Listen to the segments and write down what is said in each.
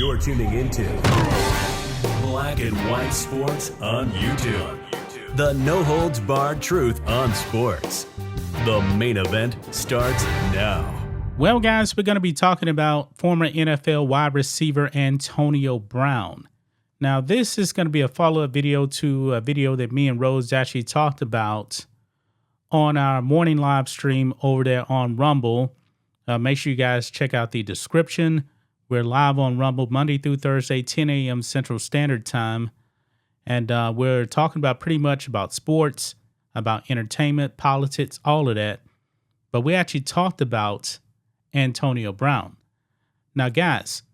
You're tuning into Black and White Sports on YouTube. The no-holds-barred truth on sports. The main event starts now. Well, guys, we're going to be talking about former NFL wide receiver Antonio Brown. Now, this is going to be a follow-up video to a video that me and Rose actually talked about on our morning live stream over there on Rumble. Make sure you guys check out the description. We're live on Rumble Monday through Thursday, 10 a.m. Central Standard Time. And we're talking about pretty much about sports, about entertainment, politics, all of that. But we actually talked about Antonio Brown. Now, guys,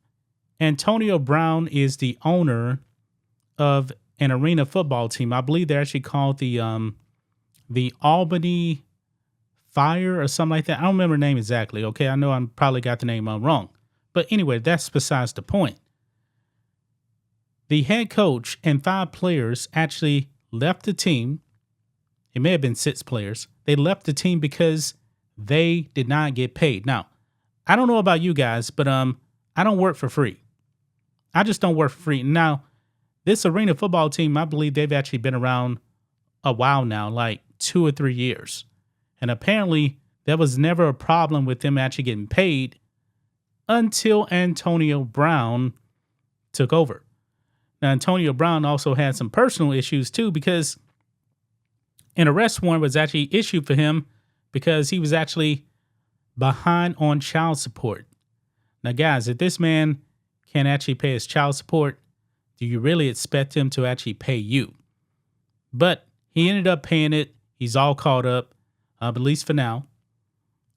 Antonio Brown is the owner of an arena football team. I believe they're actually called the Albany Fire or something like that. I don't remember the name exactly. Okay, I know I probably got the name wrong. But anyway, that's besides the point. The head coach and 5 players actually left the team. It may have been 6 players. They left the team because they did not get paid. Now, I don't know about you guys, but I don't work for free. I just don't work for free. Now, this arena football team, I believe they've actually been around a while now, like 2 or 3 years. And apparently, there was never a problem with them actually getting paid until Antonio Brown took over. Now, Antonio Brown also had some personal issues too, because an arrest warrant was actually issued for him because he was actually behind on child support. Now, guys, if this man can't actually pay his child support, do you really expect him to actually pay you? But he ended up paying it. He's all caught up, at least for now.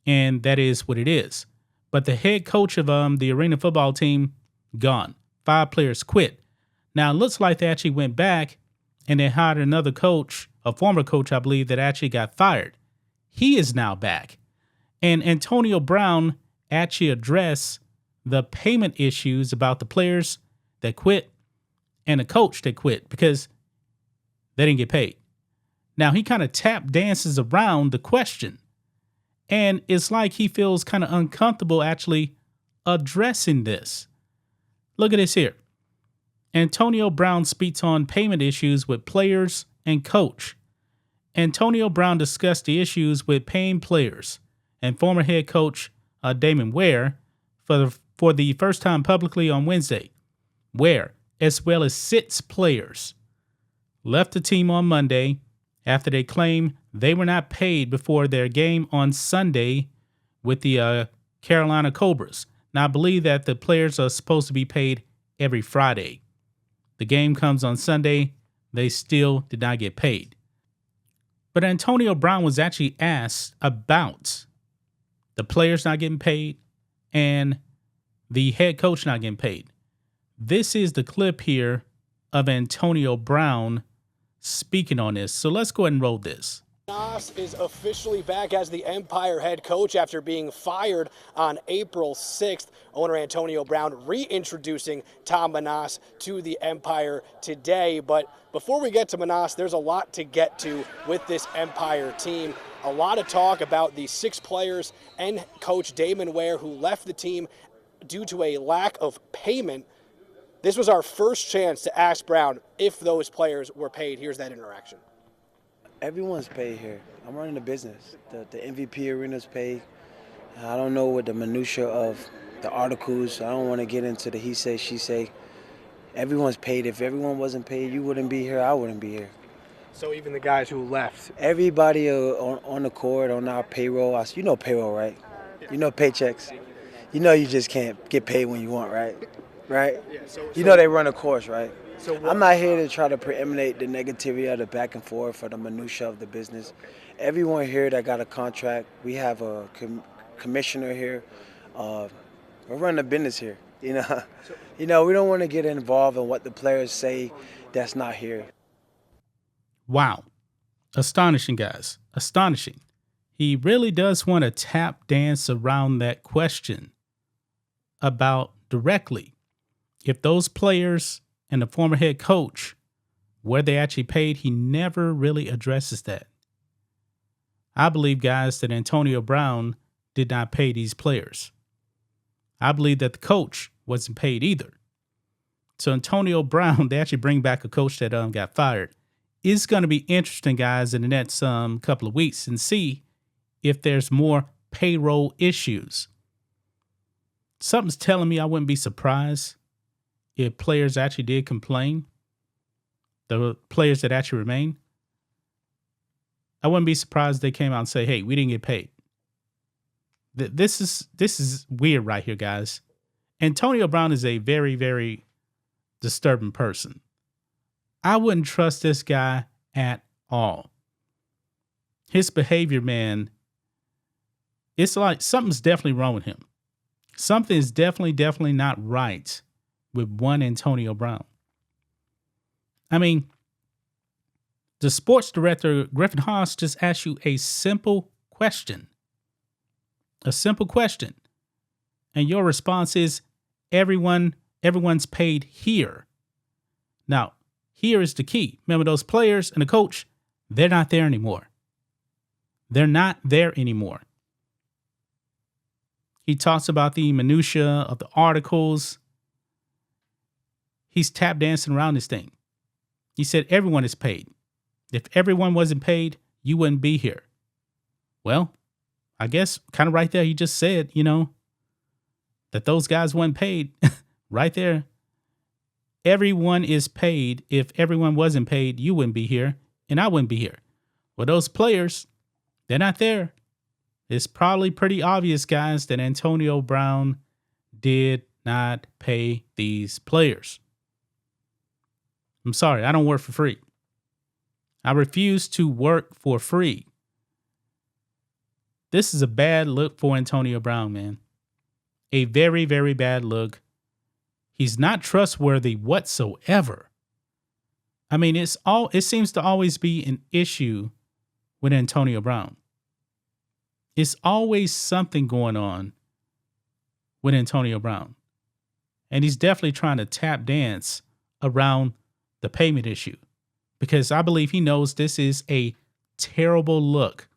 And that is what it is. But the head coach of the arena football team, gone. 5 players quit. Now, it looks like they actually went back and they hired another coach, a former coach, I believe, that actually got fired. He is now back. And Antonio Brown actually addressed the payment issues about the players that quit and the coach that quit because they didn't get paid. Now, he kind of tap dances around the question. And it's like he feels kind of uncomfortable actually addressing this. Look at this here. Antonio Brown speaks on payment issues with players and coach. Antonio Brown discussed the issues with paying players and former head coach Damon Ware for the first time publicly on Wednesday. Ware, as well as 6 players, left the team on Monday after they claimed they were not paid before their game on Sunday with the Carolina Cobras. Now, I believe that the players are supposed to be paid every Friday. The game comes on Sunday. They still did not get paid. But Antonio Brown was actually asked about the players not getting paid and the head coach not getting paid. This is the clip here of Antonio Brown speaking on this. So let's go ahead and roll this. Manas is officially back as the Empire head coach after being fired on April 6th. Owner Antonio Brown reintroducing Tom Manas to the Empire today. But before we get to Manas, there's a lot to get to with this Empire team. A lot of talk about the 6 players and coach Damon Ware who left the team due to a lack of payment. This was our first chance to ask Brown if those players were paid. Here's that interaction. Everyone's paid here. I'm running the business. The MVP arena's paid. I don't know what the minutia of the articles. I don't want to get into the he say, she say. Everyone's paid. If everyone wasn't paid, you wouldn't be here. I wouldn't be here. So even the guys who left? Everybody on the court, on our payroll. You know payroll, right? You know paychecks. You know you just can't get paid when you want, right? Right? Yeah, you know they run a course, right? So I'm not here to try to preeminate the negativity of the back and forth or the minutia of the business. Everyone here that got a contract, we have a commissioner here. We're running a business here. You know, we don't want to get involved in what the players say that's not here. Wow. Astonishing, guys. Astonishing. He really does want to tap dance around that question about directly if those players and the former head coach, where they actually paid. He never really addresses that. I believe, guys, that Antonio Brown did not pay these players. I believe that the coach wasn't paid either. So Antonio Brown, they actually bring back a coach that got fired. It's going to be interesting, guys, in the next couple of weeks and see if there's more payroll issues. Something's telling me I wouldn't be surprised if players actually did complain. The players that actually remain. I wouldn't be surprised if they came out and say, hey, we didn't get paid. This is weird right here, guys. Antonio Brown is a very, very disturbing person. I wouldn't trust this guy at all. His behavior, man, it's like something's definitely wrong with him. Something is definitely not right with one Antonio Brown. I mean, the sports director, Griffin Haas, just asked you a simple question. A simple question. And your response is everyone's paid here. Now, here is the key. Remember, those players and the coach, they're not there anymore. They're not there anymore. He talks about the minutia of the articles. He's tap dancing around this thing. He said everyone is paid. If everyone wasn't paid, you wouldn't be here. Well, I guess kind of right there, he just said, that those guys weren't paid. Right there. Everyone is paid. If everyone wasn't paid, you wouldn't be here, and I wouldn't be here. Well, those players, they're not there. It's probably pretty obvious, guys, that Antonio Brown did not pay these players. I'm sorry, I don't work for free. I refuse to work for free. This is a bad look for Antonio Brown, man. A very, very bad look. He's not trustworthy whatsoever. I mean, it seems to always be an issue with Antonio Brown. It's always something going on with Antonio Brown. And he's definitely trying to tap dance around the payment issue, because I believe he knows this is a terrible look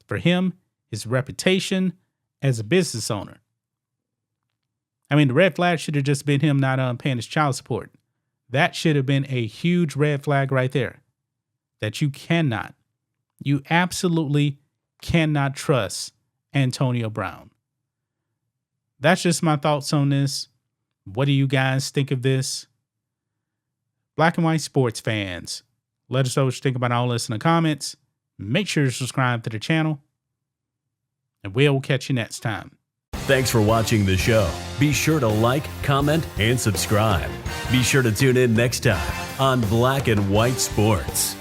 for him, his reputation as a business owner. I mean, the red flag should have just been him not paying his child support. That should have been a huge red flag right there. That you absolutely cannot trust Antonio Brown. That's just my thoughts on this. What do you guys think of this? Black and white sports fans, let us know what you think about all this in the comments. Make sure to subscribe to the channel, and we'll catch you next time. Thanks for watching the show. Be sure to like, comment, and subscribe. Be sure to tune in next time on Black and White Sports.